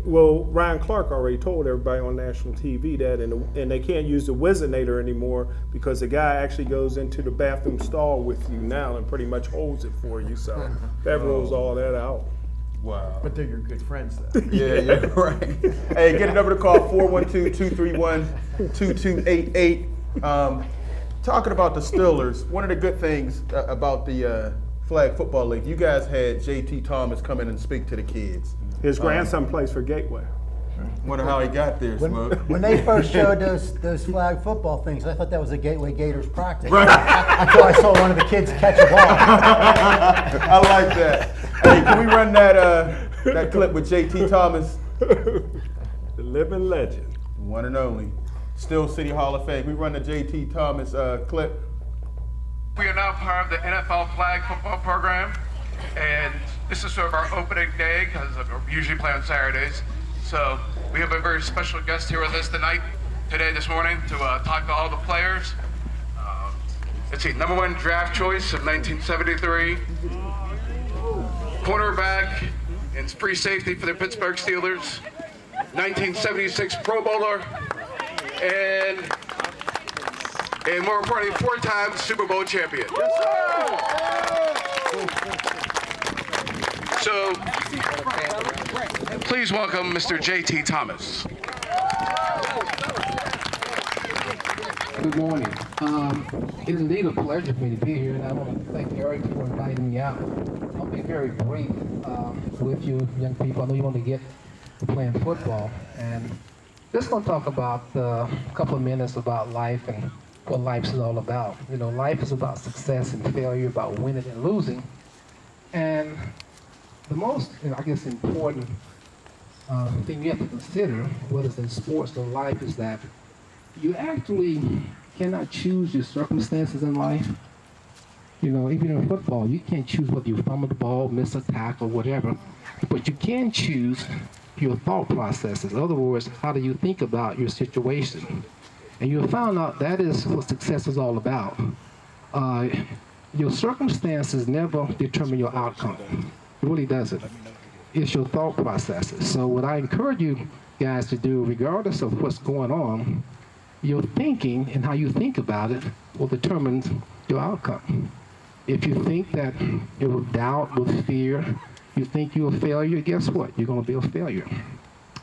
Well, Ryan Clark already told everybody on national TV that, and they can't use the Wizinator anymore because the guy actually goes into the bathroom stall with you now and pretty much holds it for you. So that rules all that out. Wow. But they're your good friends, though. Yeah, right. Hey, get it over to call 412-231-2288. Talking about the Steelers, one of the good things about the Flag Football League, you guys had JT Thomas come in and speak to the kids. His grandson plays for Gateway. Wonder how he got there, Smoke. When they first showed those flag football things, I thought that was a Gateway Gators practice. Right. Until I saw one of the kids catch a ball. I like that. Hey, can we run that clip with JT Thomas? The living legend. One and only. Still City Hall of Fame. We run the JT Thomas clip. We are now part of the NFL Flag Football Program, and this is sort of our opening day because we usually play on Saturdays. So we have a very special guest here with us this morning, to talk to all the players. Let's see, number 1 draft choice of 1973, cornerback and free safety for the Pittsburgh Steelers, 1976 Pro Bowler, and more importantly, 4-time Super Bowl champion. Yes, sir. So, please welcome Mr. JT Thomas. Good morning. It is indeed a pleasure for me to be here, and I want to thank Erik for inviting me out. I'll be very brief with you young people. I know you want to get to playing football, and just going to talk about a couple of minutes about life and what life is all about. Life is about success and failure, about winning and losing. And the most, I guess, important thing you have to consider, whether it's in sports or life, is that you actually cannot choose your circumstances in life. Even in football, you can't choose whether you fumble the ball, miss a tackle, whatever. But you can choose your thought processes. In other words, how do you think about your situation? And you'll find out that is what success is all about. Your circumstances never determine your outcome. It really doesn't. It's your thought processes. So what I encourage you guys to do, regardless of what's going on, your thinking and how you think about it will determine your outcome. If you think that with doubt, with fear, you think you're a failure, guess what? You're going to be a failure.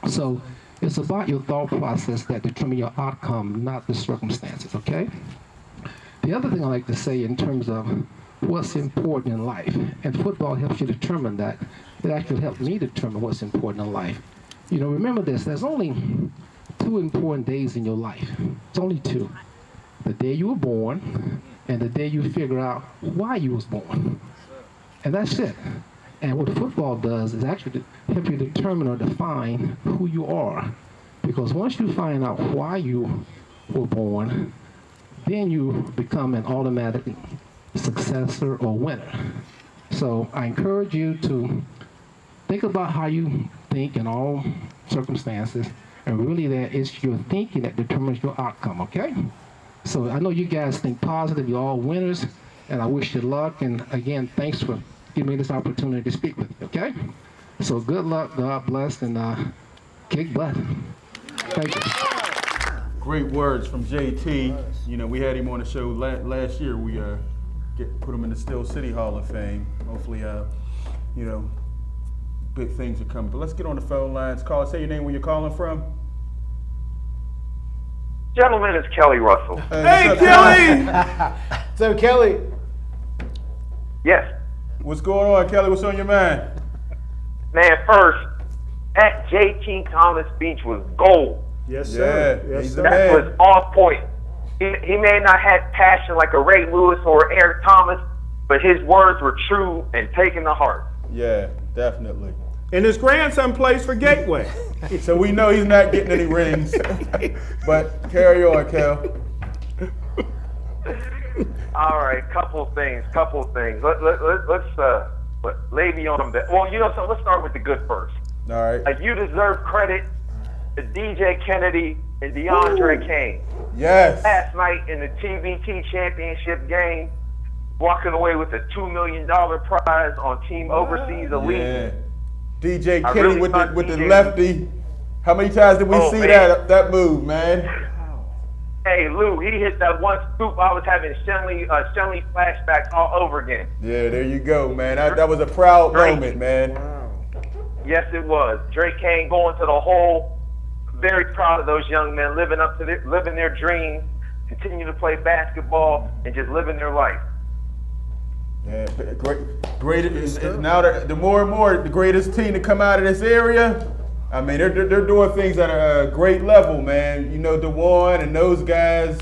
So it's about your thought process that determine your outcome, not the circumstances, okay? The other thing I like to say in terms of what's important in life. And football helps you determine that. It actually helped me determine what's important in life. You know, remember this, there's only 2 important days in your life. It's only 2. The day you were born and the day you figure out why you was born. And that's it. And what football does is actually help you determine or define who you are. Because once you find out why you were born, then you become an automatic successor or winner. So I encourage you to think about how you think in all circumstances, and really that it's your thinking that determines your outcome, okay? So I know you guys think positive, you're all winners, and I wish you luck, and again, thanks for giving me this opportunity to speak with you, okay? So good luck, God bless, and kick butt. Thank you. Great words from JT. You know, we had him on the show last year. We put him in the Steel City Hall of Fame. Hopefully, you know, big things are coming. But let's get on the phone lines. Call, say your name, where you're calling from. Gentlemen, it's Kelly Russell. Hey, Kelly! So, Kelly. Yes. What's going on, Kelly? What's on your mind? Man, first, that JT Thomas speech was gold. Yes, sir. Yeah, yes, sir. That was on point. He may not have passion like a Ray Lewis or Eric Thomas, but his words were true and taken to heart. Yeah, definitely. And his grandson plays for Gateway. So we know he's not getting any rings. But carry on, Kel. All right, couple things. Let's Le'Veon Bell. Well, you know, so let's start with the good first. All right. You deserve credit to DJ Kennedy and DeAndre Kane. Yes. Last night in the TBT championship game, walking away with a $2 million prize on Team Overseas Elite. Yeah. DJ I Kennedy really with thought the DJ lefty. How many times did we see that move, man? Hey, Lou, he hit that one scoop. I was having Shenley flashbacks all over again. Yeah, there you go, man. That was a proud moment, man. Wow. Yes, it was. Drake Kane going to the hole. Very proud of those young men living their dreams, continue to play basketball, and just living their life. Yeah, great. Now the more and more the greatest team to come out of this area. I mean, they're doing things at a great level, man. You know, DeWan and those guys.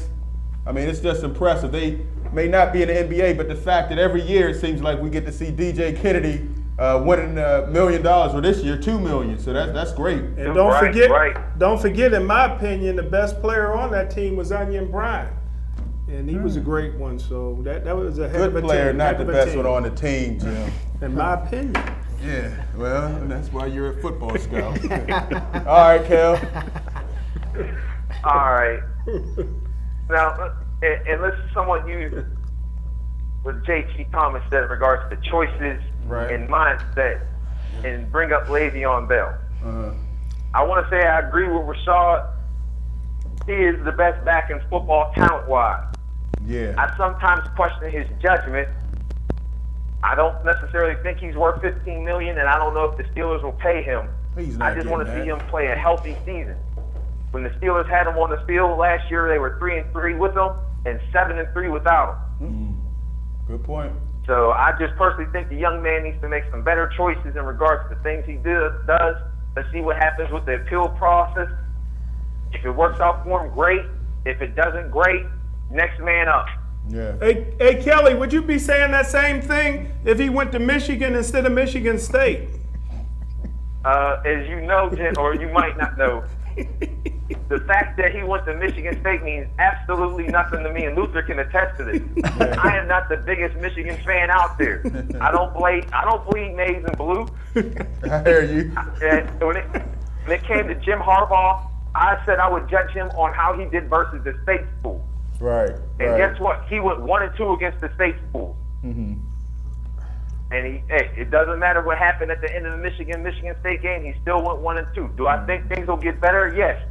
I mean, it's just impressive. They may not be in the NBA, but the fact that every year it seems like we get to see DJ Kennedy winning $1 million, or this year $2 million. So that's great. And don't forget, in my opinion, the best player on that team was Onion Bryant. And he was a great one, so that was a heck of a good player, team, not the best one on the team, Jim. In my opinion. Yeah, well, that's why you're a football scout. All right, Kel. All right. Now, and let's somewhat use what J.T. Thomas said in regards to choices and mindset, and bring up Le'Veon Bell. I want to say I agree with Rashad. He is the best back in football talent-wise. Yeah. I sometimes question his judgment. I don't necessarily think he's worth $15 million, and I don't know if the Steelers will pay him. I just want to see him play a healthy season. When the Steelers had him on the field last year, they were 3-3 with him and 7-3 without him. Good point. So I just personally think the young man needs to make some better choices in regards to things he does. Let's see what happens with the appeal process. If it works out for him, great. If it doesn't, great. Next man up. Yeah. Hey, Kelly, would you be saying that same thing if he went to Michigan instead of Michigan State? As you know, Jen, or you might not know, the fact that he went to Michigan State means absolutely nothing to me, and Luther can attest to this. I am not the biggest Michigan fan out there. I don't bleed maize and blue. I hear you. When it came to Jim Harbaugh, I said I would judge him on how he did versus the state school. Right. And guess what? He went 1-2 against the state schools. Mm-hmm. And it doesn't matter what happened at the end of the Michigan State game. He still went 1-2. Do I think things will get better? Yes.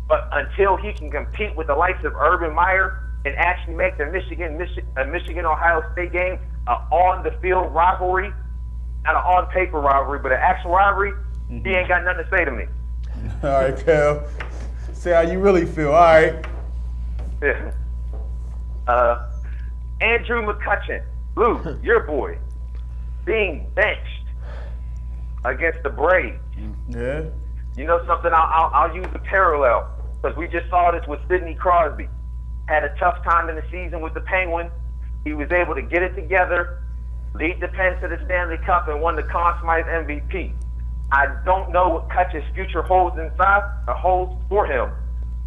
But until he can compete with the likes of Urban Meyer and actually make the Michigan-Ohio State game an on-the-field rivalry, not an on-paper rivalry, but an actual rivalry, he ain't got nothing to say to me. All right, Kel. Say how you really feel. All right. Yeah. Andrew McCutcheon. Lou, your boy, being benched against the Braves. Yeah. You know something? I'll use a parallel because we just saw this with Sidney Crosby. Had a tough time in the season with the Penguins. He was able to get it together, lead the Penn to the Stanley Cup, and won the Conn Smythe MVP. I don't know what Kutch's future holds for him,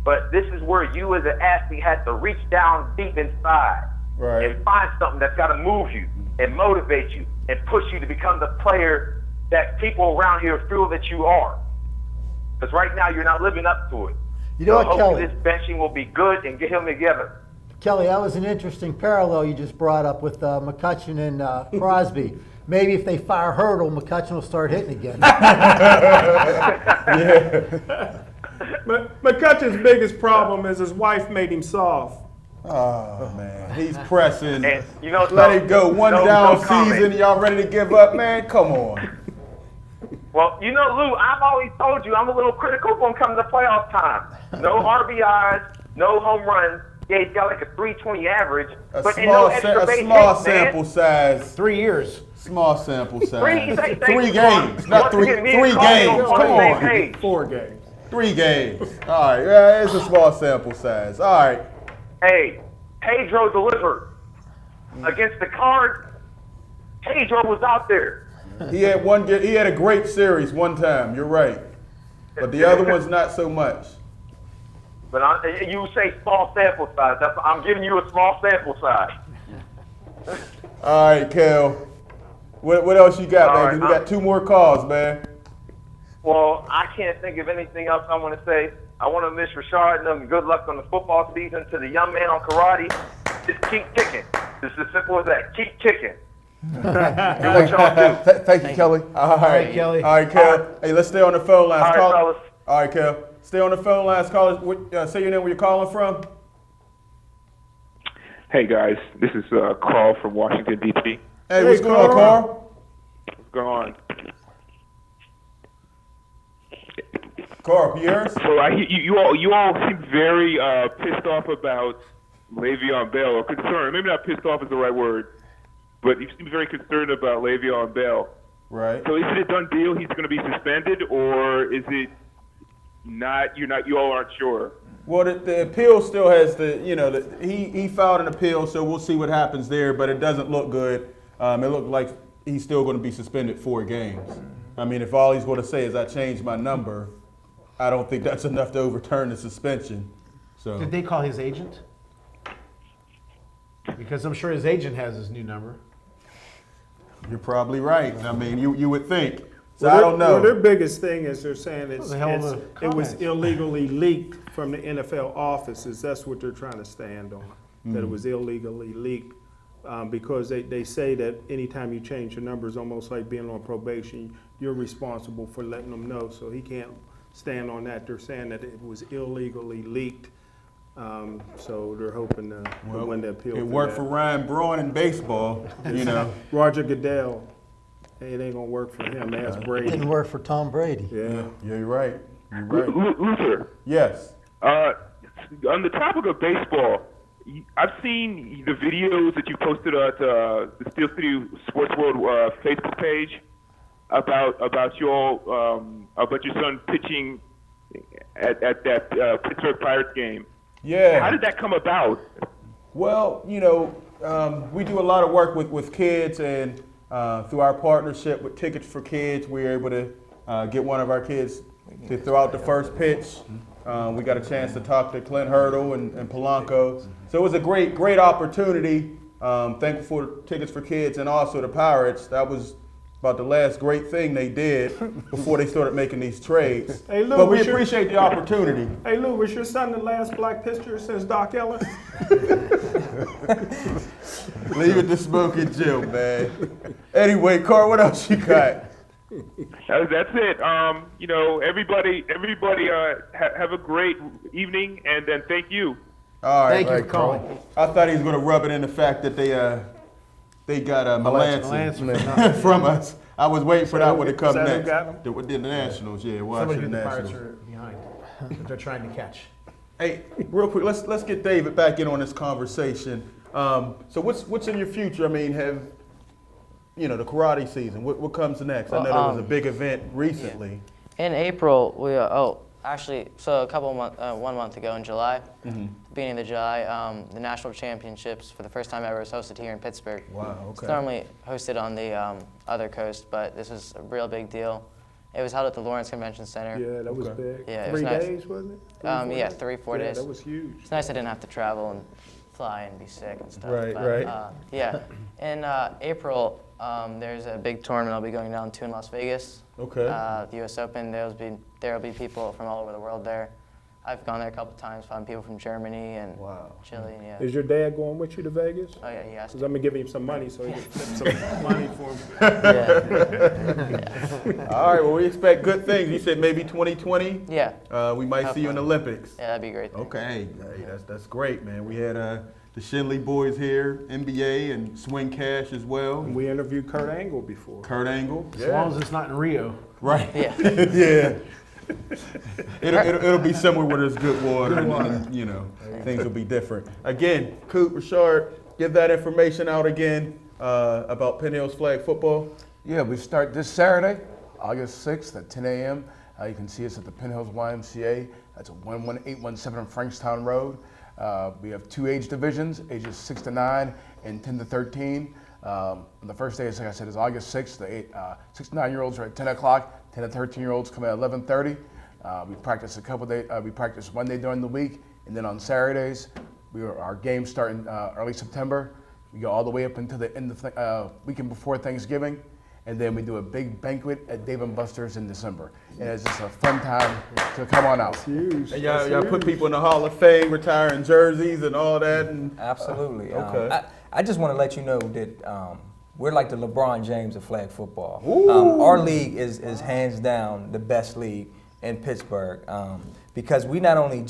but this is where you as an athlete have to reach down deep inside and find something that's got to move you and motivate you and push you to become the player that people around here feel that you are. Because right now you're not living up to it. You know what, hopefully Kelly? this benching will be good and get him together. Kelly, that was an interesting parallel you just brought up with McCutcheon and Crosby. Maybe if they fire Hurdle, McCutcheon will start hitting again. McCutcheon's biggest problem is his wife made him soft. Oh, man. He's pressing. And, you know, Let it go. One down comment. season, y'all ready to give up, man? Come on. Well, you know, Lou, I've always told you I'm a little critical when it comes to playoff time. No RBIs, no home runs. Yeah, he's got like a 320 average, but no extra base hits, sample size. 3 years. Small sample size. Three games, not three games. Come on. 4 games. 3 games. All right, yeah, it's a small sample size. All right. Hey, Pedro delivered against the Cards. Pedro was out there. He had a great series one time. You're right, but the other one's not so much. But you say small sample size. I'm giving you a small sample size. All right, Kel. What else you got, All baby? right, We got 2 more calls, man. Well, I can't think of anything else I want to say. I want to wish Rashad and them good luck on the football season. To the young man on karate, just keep kicking. It's as simple as that. Keep kicking. Do what y'all do. Thank you, Kelly. All right, Kelly. All right, Kel. Hey, let's stay on the phone lines. All right, fellas. All right, Kel. Stay on the phone lines. Call us. Say your name, where you're calling from. Hey guys, this is Carl from Washington D.C. Hey, what's going on, Carl? What's going on? Carl, you hear us? So you all seem very pissed off about Le'Veon Bell, or concerned. Maybe not pissed off is the right word, but you seem very concerned about Le'Veon Bell. Right. So is it a done deal? He's going to be suspended, or is it not? You all aren't sure. Well, the appeal still has he filed an appeal, so we'll see what happens there. But it doesn't look good. It looked like he's still going to be suspended 4 games. I mean, if all he's going to say is I changed my number, I don't think that's enough to overturn the suspension. So Did they call his agent? Because I'm sure his agent has his new number. You're probably right. I mean, you would think. So Well, I don't know. Well, their biggest thing is they're saying What the hell are the it was comments? illegally leaked from the NFL offices. That's what they're trying to stand on, that it was illegally leaked. Because they say that anytime you change your number, it's almost like being on probation. You're responsible for letting them know. So he can't stand on that. They're saying that it was illegally leaked. So they're hoping to win the appeal. It worked for Ryan Braun in baseball, you know. Roger Goodell. It ain't gonna work for him. That's Brady. Didn't work for Tom Brady. Yeah. You're right. You're right. Luther. Yes. On the topic of baseball, I've seen the videos that you posted at the Steel City Sports World Facebook page about your son pitching at that Pittsburgh Pirates game. Yeah. How did that come about? Well, we do a lot of work with kids, and through our partnership with Tickets for Kids, we were able to get one of our kids to throw out the first pitch. We got a chance to talk to Clint Hurdle and Polanco. So it was a great opportunity. Thankful for Tickets for Kids and also the Pirates. That was about the last great thing they did before they started making these trades. Hey, Lou, but we appreciate the opportunity. Hey Lou, was your son the last black pitcher since Doc Ellis? Leave it to Smoking Jim, man. Anyway, Carl, what else you got? That's it. Everybody, have a great evening, and then thank you. All right, Thank you for calling. I thought he was going to rub it in the fact that they got Melanson from us. I was waiting for that one to come Is that who next. got him? The Nationals, yeah, Somebody Washington who the Pirates Nationals. are behind. That they're trying to catch. Hey, real quick, let's get David back in on this conversation. So what's in your future? I mean, the karate season, what comes next? I know there was a big event recently. Yeah. In April, so a couple months, 1 month ago in July, beginning of July, the national championships for the first time ever was hosted here in Pittsburgh. Wow, okay. It's normally hosted on the other coast, but this was a real big deal. It was held at the Lawrence Convention Center. Yeah, that was big. Yeah, 3 nice. days, wasn't it? 3-4 days. That was huge. It's nice I didn't have to travel and fly and be sick and stuff. Right. Yeah. In April, there's a big tournament I'll be going down to in Las Vegas. Okay. The U.S. Open. There'll be people from all over the world there. I've gone there a couple times, found people from Germany and Chile. And, yeah. Is your dad going with you to Vegas? Oh yeah, he has to. Because I'm gonna give him some money so he can flip some money for him. All right. Well, we expect good things. You said maybe 2020. Yeah. We might see you in the Olympics. Yeah, that'd be great. Okay. Hey, that's great, man. We had the Shinley boys here, NBA and Swing Cash as well. And we interviewed Kurt Angle before. Kurt Angle. As long as it's not in Rio. Right. Yeah. Yeah. It'll be somewhere where there's good water, and things will be different. Again, Coop, Rashad, give that information out again about Penn Hills Flag Football. Yeah, we start this Saturday, August 6th at 10 a.m. You can see us at the Penn Hills YMCA. That's at 11817 Frankstown Road. We have 2 age divisions, ages 6 to 9 and 10 to 13. The first day, like I said, is August 6th. The 6 to 9-year-olds are at 10 o'clock. 10 to 13-year-olds come at 11:30. We practice we practice one day during the week, and then on Saturdays, our games start in early September. We go all the way up until the end of weekend before Thanksgiving, and then we do a big banquet at Dave & Buster's in December. And it's just a fun time to come on out. It's huge. And y'all put people in the Hall of Fame, retiring jerseys and all that. And absolutely. Okay. I just want to let you know that we're like the LeBron James of flag football. Our league is hands down the best league in Pittsburgh because we not only we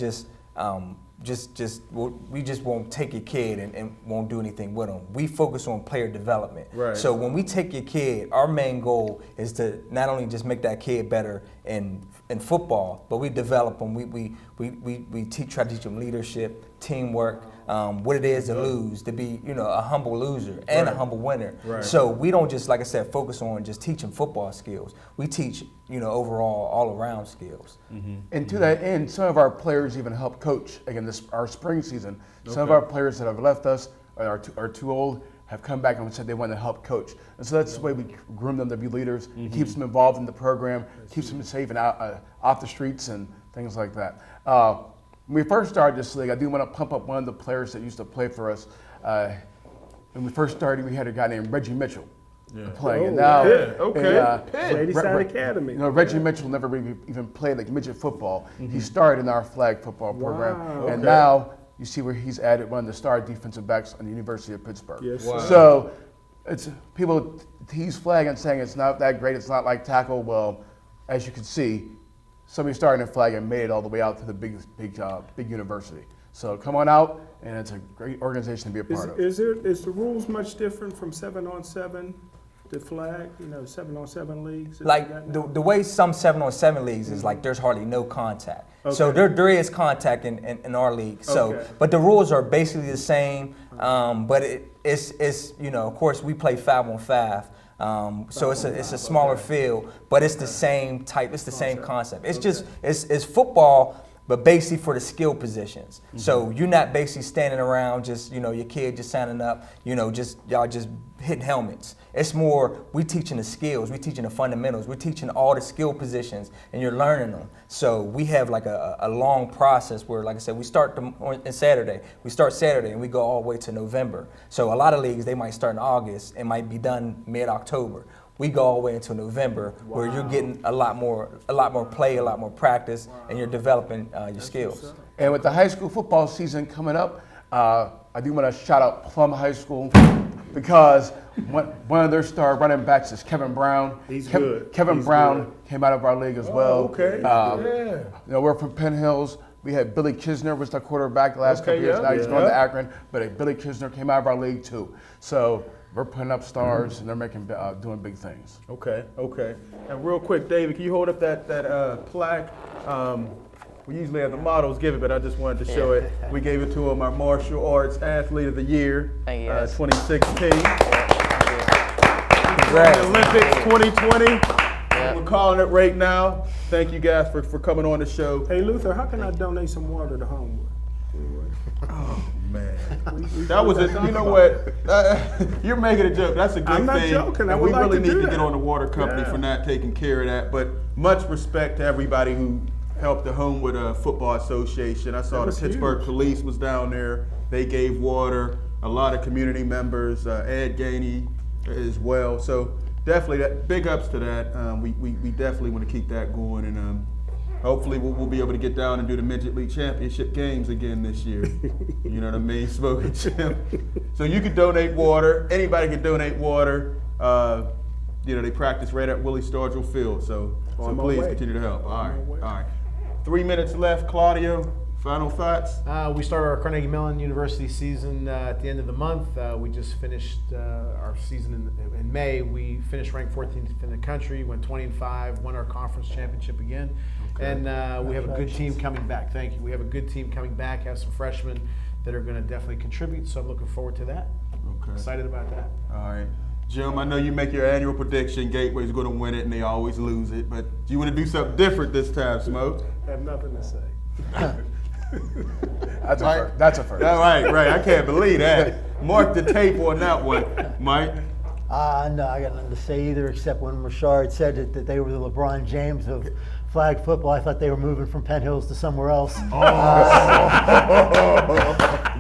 just won't take your kid and won't do anything with them. We focus on player development. Right. So when we take your kid, our main goal is to not only just make that kid better in football, but we develop them. We try to teach them leadership, teamwork, what it is to lose, to be a humble loser and a humble winner. Right. So we don't just, like I said, focus on just teaching football skills. We teach overall all around skills. And to that end, some of our players even help coach. Again, our spring season, some of our players that have left us are too old have come back and said they want to help coach. And so that's the way we groom them to be leaders. It keeps them involved in the program, keeps them safe and off the streets and things like that. When we first started this league, I do want to pump up one of the players that used to play for us. When we first started, we had a guy named Reggie Mitchell playing. And now, Lady Side Academy. Reggie Mitchell never really even played like midget football. He started in our flag football program. Wow. And now you see where he's added one of the star defensive backs on the University of Pittsburgh. Yes, wow. So it's people tease flag and saying it's not that great, it's not like tackle. Well, as you can see, somebody started in flag and made it all the way out to the big university. So come on out, and it's a great organization to be a part of. Is the rules much different from 7-on-7 to flag? 7-on-7 leagues. Like the way some 7-on-7 leagues is like there's hardly no contact. Okay. So there is contact in our league. So but the rules are basically the same. But it's of course we play 5-on-5. So it's a smaller field, but it's the same type. It's the same concept. It's just it's football, but basically for the skill positions. So you're not basically standing around just your kid just signing up. Y'all just hitting helmets. It's more we teaching the skills, we teaching the fundamentals, we're teaching all the skill positions, and you're learning them. So we have like a long process where, like I said, we start on Saturday. We start Saturday and we go all the way to November. So a lot of leagues they might start in August and might be done mid-October. We go all the way into November where you're getting a lot more play, a lot more practice, and you're developing your skills. And with the high school football season coming up, I do want to shout out Plum High School because one of their star running backs is Kevin Brown. He's good. Kevin Brown came out of our league as well. Okay. We're from Penn Hills. We had Billy Kisner was the quarterback the last couple years. Now he's going to Akron, but Billy Kisner came out of our league too. So we're putting up stars, and they're doing big things. Okay. And real quick, David, can you hold up that plaque? We usually have the models give it, but I just wanted to show it. We gave it to him, our martial arts athlete of the year, Thank you, guys. 2016. Congrats. Olympics 2020. We're calling it right now. Thank you guys for coming on the show. Hey, Luther, how can I donate some water to Homewood? Oh, man. That was it. You know what? You're making a joke. That's a good thing. I'm not joking. I And would we like really to need do to that. get on the water company for not taking care of that. But much respect to everybody who helped the Homewood Football Association. I saw the Pittsburgh Police was down there. They gave water. A lot of community members, Ed Gainey as well. So definitely, big ups to that. We definitely want to keep that going, and hopefully we'll be able to get down and do the Midget League Championship games again this year. You know what I mean? Smoking Jim. So you can donate water. Anybody can donate water. You know, they practice right at Willie Stargell Field. So please continue to help. All right. 3 minutes left. Claudio, final thoughts? We start our Carnegie Mellon University season at the end of the month. We just finished our season in May. We finished ranked 14th in the country, went 20-5, won our conference championship again. Okay. And we have a good team coming back. Thank you. We have a good team coming back, have some freshmen that are going to definitely contribute, so I'm looking forward to that. Okay. Excited about that. All right. Jim, I know you make your annual prediction, Gateway's going to win it, and they always lose it. But do you want to do something different this time, Smoke? I have nothing to say. That's a first. All right. I can't believe that. Mark the tape on that one, Mike. No, I got nothing to say either, except when Rashad said that they were the LeBron James of flag football, I thought they were moving from Penn Hills to somewhere else.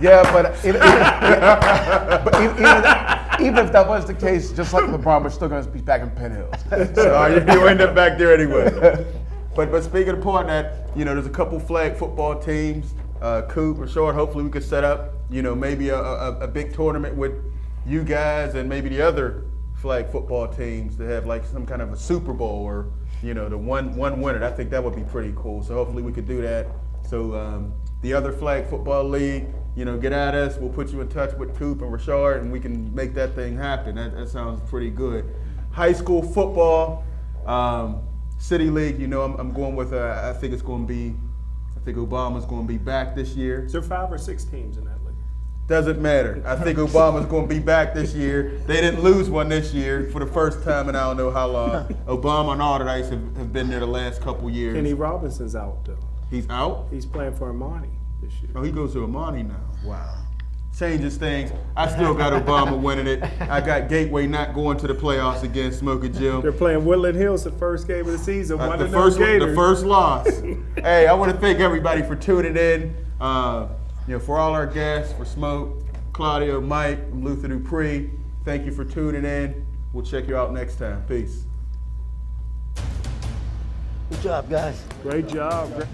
Yeah, but even if that was the case, just like LeBron, we're still going to be back in Penn Hills. So you end up back there anyway. But speaking of part that, you know, there's a couple flag football teams. Coop, Rashad, hopefully we could set up, you know, maybe a big tournament with you guys and maybe the other flag football teams to have like some kind of a Super Bowl or, you know, the one winner. I think that would be pretty cool. So hopefully we could do that. So the other flag football league, you know, get at us. We'll put you in touch with Coop and Rashad, and we can make that thing happen. That sounds pretty good. High school football, City League, you know, I'm going with, I think Obama's going to be back this year. Is there 5 or 6 teams in that league? Doesn't matter. I think Obama's going to be back this year. They didn't lose one this year for the first time in I don't know how long. Obama and Alderdice have been there the last couple years. Kenny Robinson's out, though. He's out? He's playing for Amani this year. Oh, he goes to Amani now. Wow. Changes things. I still got Obama winning it. I got Gateway not going to the playoffs again, Smoking Jim. They're playing Woodland Hills the first game of the season. The first loss. Hey, I want to thank everybody for tuning in. You know, for all our guests, for Smoke, Claudio, Mike, and Luther Dupree, thank you for tuning in. We'll check you out next time. Peace. Good job, guys. Great job.